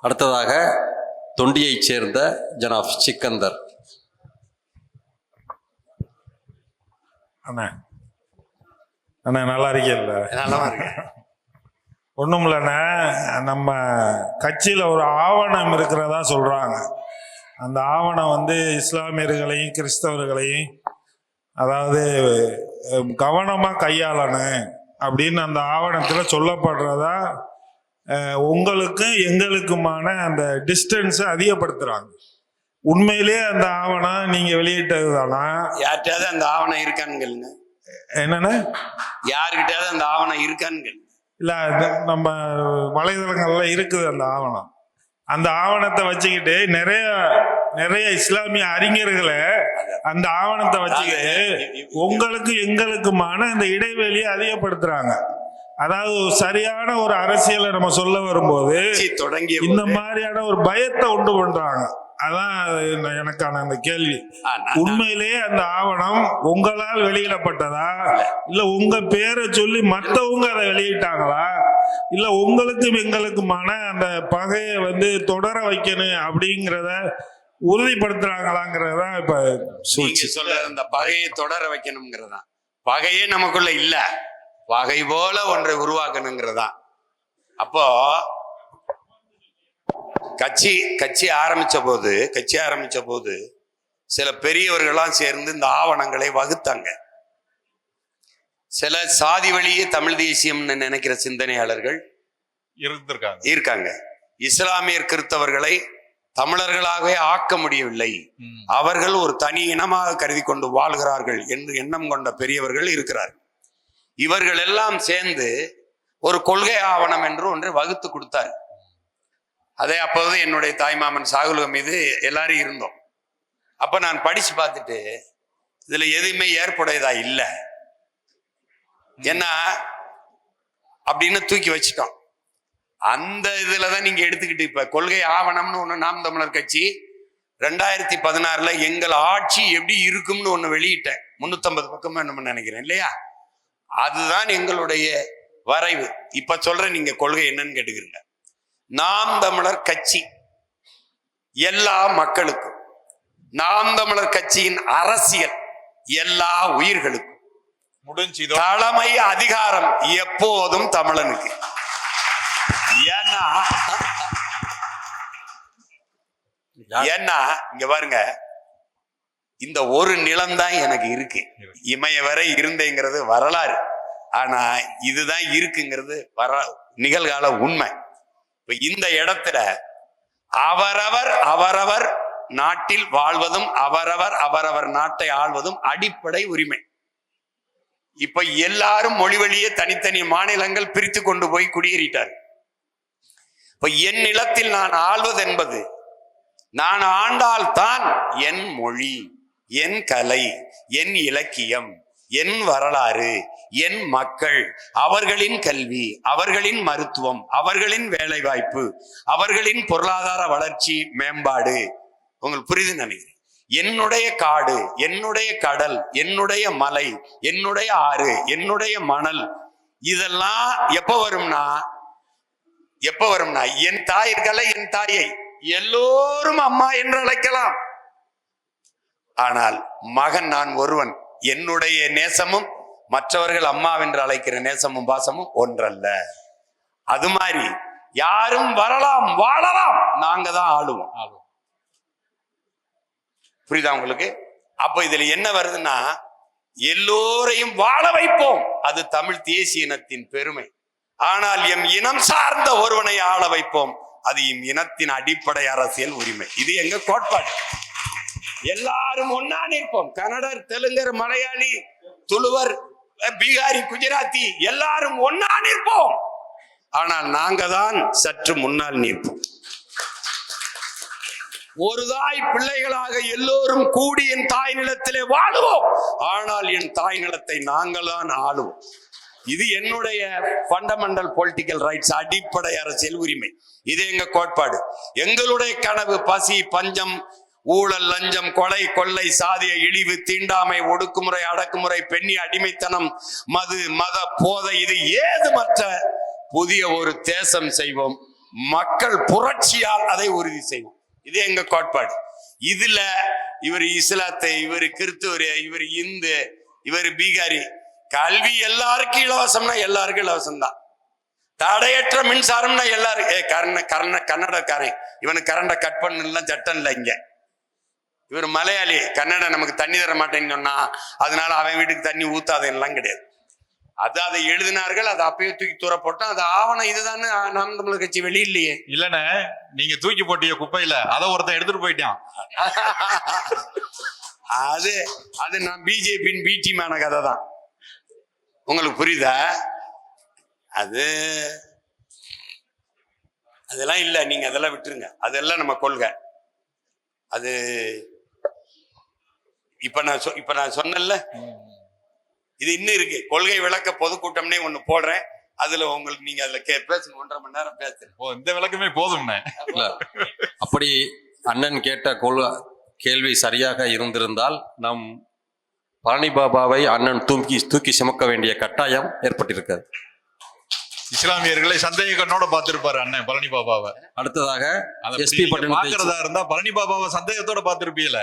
அடுத்ததாக தொண்டியைச் சேர்ந்த ஜனாப் சிக்கந்தர். அண்ணா அண்ணா நல்லா இருக்கீல்ல? நல்லா இருக்கு. ஒன்றும் இல்லைண்ணா, நம்ம கட்சியில் ஒரு ஆவணம் இருக்கிறதா சொல்கிறாங்க. அந்த ஆவணம் வந்து இஸ்லாமியர்களையும் கிறிஸ்தவர்களையும் அதாவது கவனமாக கையாளணும் அப்படின்னு அந்த ஆவணத்தில் சொல்லப்படுறதா உங்களுக்கும் எங்களுக்குமான அந்த டிஸ்டன்ஸை அதிகப்படுத்துகிறாங்க. உண்மையிலே அந்த ஆவணம் நீங்கள் வெளியிட்டது தானா? யார்கிட்டயாவது அந்த ஆவணம் இருக்கான்னு கேளுங்க. என்னண்ணா? யாருக்கிட்டயாவது அந்த ஆவணம் இருக்கான்னு கேளுங்க. இல்லை, நம்ம வலைதளங்கள்ல இருக்குது அந்த ஆவணம். அந்த ஆவணத்தை வச்சுக்கிட்டு நிறைய இஸ்லாமிய அறிஞர்களை அந்த ஆவணத்தை வச்சுக்கிட்டு உங்களுக்கு எங்களுக்குமான அந்த இடைவெளியை அதிகப்படுத்துறாங்க. அதாவது சரியான ஒரு அரசியலை நம்ம சொல்ல வரும்போது தொடங்கி இந்த மாதிரியான ஒரு பயத்தை உண்டு பண்றாங்க. அதான் எனக்கான அந்த கேள்வி. உண்மையிலேயே அந்த ஆவணம் உங்களால் வெளியிடப்பட்டதா, இல்ல உங்க பேரை சொல்லி மற்றவங்க அதை வெளியிட்டாங்களா, இல்ல உங்களுக்கும் எங்களுக்குமான அந்த பகையை வந்து தொடர வைக்கணும் அப்படிங்கிறத உறுதிப்படுத்துறாங்களாங்கிறதா இப்ப சொல்ற. அந்த பகையை தொடர வைக்கணுங்கிறதா. பகையே நமக்குள்ள இல்ல, பகை போல ஒன்றை உருவாக்கணுங்கிறதா. அப்போ கட்சி ஆரம்பிச்ச போது சில பெரியவர்களாம் சேர்ந்து இந்த ஆவணங்களை வகுத்தாங்க. சில சாதி வழியே தமிழ் தேசியம்னு நினைக்கிற சிந்தனையாளர்கள் இருக்காங்க. இஸ்லாமியர் கிறிஸ்தவர்களை தமிழர்களாகவே ஆக்க முடியவில்லை, அவர்கள் ஒரு தனி இனமாக கருதி கொண்டு வாழ்கிறார்கள் என்று எண்ணம் கொண்ட பெரியவர்கள் இருக்கிறார்கள். இவர்கள் எல்லாம் சேர்ந்து ஒரு கொள்கை ஆவணம் என்று ஒன்றை வகுத்து கொடுத்தார். அதே அப்போது என்னுடைய தாய்மாமன் சாகுல் மீது எல்லாரும் இருந்தோம். அப்ப நான் படிச்சு பார்த்துட்டு இதுல எதுவுமே ஏற்புடையதா இல்லை என்ன அப்படின்னு தூக்கி வச்சுட்டோம். அந்த இதுலதான் நீங்க எடுத்துக்கிட்டு இப்ப கொள்கை ஆவணம்னு ஒண்ணு நாம் தமிழர் கட்சி 2016 எங்கள் ஆட்சி எப்படி இருக்கும்னு ஒண்ணு வெளியிட்டேன். 350 பக்கமா நம்ம நினைக்கிறேன் இல்லையா? அதுதான் எங்களுடைய வரைவு. இப்ப சொல்றேன், நீங்க கொள்கை என்னன்னு கேட்டுக்கிறீங்க. நாம் தமிழர் கட்சி எல்லா மக்களுக்கும், நாம் தமிழர் கட்சியின் அரசியல் எல்லா உயிர்களுக்கும், தலைமை அதிகாரம் எப்போதும் தமிழனுக்கு. ஏன்னா இங்க பாருங்க, இந்த ஒரு நிலம்தான் எனக்கு இருக்கு. இமய வரை இருந்தேங்கிறது வரலாறு, ஆனா இதுதான் இருக்குங்கிறது நிகழ்கால உண்மை. இப்ப இந்த இடத்துல அவரவர் நாட்டில் வாழ்வதும் அவரவர் நாட்டை ஆள்வதும் அடிப்படை உரிமை. இப்ப எல்லாரும் மொழி வழியே தனித்தனி மாநிலங்கள் பிரித்து கொண்டு போய் குடியேறிட்டார். இப்ப என் நிலத்தில் நான் ஆள்வது என்பது, நான் ஆண்டால்தான் என் மொழி, என் கலை, என் இலக்கியம், என் வரலாறு, என் மக்கள், அவர்களின் கல்வி, அவர்களின் மருத்துவம், அவர்களின் வேலை வாய்ப்பு, அவர்களின் பொருளாதார வளர்ச்சி மேம்பாடு உங்களுக்கு புரியுது நினைக்கிறேன். என்னுடைய காடு, என்னுடைய கடல், என்னுடைய மலை, என்னுடைய ஆறு, என்னுடைய மணல், இதெல்லாம் எப்ப வரும்னா என் தாயர்களை, என் தாயை எல்லோரும் அம்மா என்று அழைக்கலாம். ஆனால் மகன் நான் ஒருவன், என்னுடைய நேசமும் மற்றவர்கள் அம்மாவென்று அழைக்கிற நேசமும் பாசமும் ஒன்றல்ல. அது மாதிரி யாரும் வரலாம், வாழலாம், நாங்க தான் ஆளுவோம். புரியுதா உங்களுக்கு? அப்ப இதுல என்ன வருதுன்னா, எல்லோரையும் வாழ வைப்போம், அது தமிழ் தேசிய இனத்தின் பெருமை. ஆனால் எம் இனம் சார்ந்த ஒருவனை ஆள வைப்போம், அது எம் இனத்தின் அடிப்படை அரசியல் உரிமை. இது எங்க கோட்பாடு. எல்லாரும் ஒன்னா நிற்போம். கன்னடர், தெலுங்கர், மலையாளி, துளுவர், பீகாரி, குஜராத்தி எல்லாரும் ஒன்னா நிற்போம். ஆனால் நாங்க தான் சற்று முன்னால் நிற்போம். ஒரு தாய் பிள்ளைகளாக எல்லோரும் கூடி என் தாய் நிலத்திலே வாழுவோம். ஆனால் என் தாய் நிலத்தை நாங்கள் தான் ஆளுவோம். இது என்னுடைய ஃபண்டமெண்டல் பொலிட்டிக்கல் ரைட்ஸ், அடிப்படை அரசியல் உரிமை. இது எங்க கோட்பாடு. எங்களுடைய கனவு பசி, பஞ்சம், ஊழல், லஞ்சம், கொலை, கொள்ளை, சாதிய இழிவு, தீண்டாமை, ஒடுக்குமுறை, அடக்குமுறை, பெண்ணி அடிமைத்தனம், மது, மத போதை, இது ஏதுமற்ற புதிய ஒரு தேசம் செய்வோம். மக்கள் புரட்சியால் அதை உறுதி செய்வோம். இது எங்க கோட்பாடு. இதுல இவர் இஸ்லாத்தை, இவர் கிறிஸ்துவர், இவர் இந்து, இவர் பீகாரி, கல்வி எல்லாருக்கும் இலவசம்னா எல்லாருக்கும் இலவசம் தான். தடையற்ற மின்சாரம்னா எல்லாரும் கன்னடக்காரன், இவனுக்கு கரண்ட கட் பண்ணலாம் சட்டம் இல்லை. இங்க இவர் மலையாளி, கன்னட நமக்கு தண்ணி தர மாட்டேன்னு சொன்னா அதனால அவன் வீட்டுக்கு தண்ணி ஊத்தாதெல்லாம் கிடையாது. அதை எழுதினார்கள், அதை அப்பயே தூக்கி தூர போட்டோம். அது ஆவணம் இதுதானே நாம் தமிழர் கட்சி வெளியில்லையே. இல்லண்ணே, நீங்க தூக்கி போட்டிய குப்பையில அதை ஒருத்தன் எடுத்துட்டு போயிட்டான். அது நான் பிஜேபியின் பிடிமான கதை தான். உங்களுக்கு புரியுதா? அதெல்லாம் இல்ல, நீங்க அதெல்லாம் விட்டுருங்க. அதெல்லாம் நம்ம கொள்கை. அது இப்ப நான் சொன்னேன்ல, இது இன்னும் இருக்கு. கொள்கை விளக்க பொதுக்கூட்டம்னே ஒண்ணு போடுறேன். அதுல உங்களுக்கு நீங்க அதுல பேசுங்க. 1.5 மணி நேரம் பேசுறேன். இந்த விளக்கமே போதும்ண்ணே. அப்படி அண்ணன் கேட்ட கேள்வி சரியாக இருந்திருந்தால் நம் பழனி பாபாவை அண்ணன் தூக்கி சுமக்க வேண்டிய கட்டாயம் ஏற்பட்டிருக்காது. இஸ்லாமியர்களை சந்தேக கண்ணோட பார்த்திருப்பாரு அண்ணன் பழனி பாபாவை. அடுத்ததாக எஸ்பி பாக்குறதா இருந்தா பழனி பாபாவை சந்தேகத்தோட பார்த்திருப்பீல.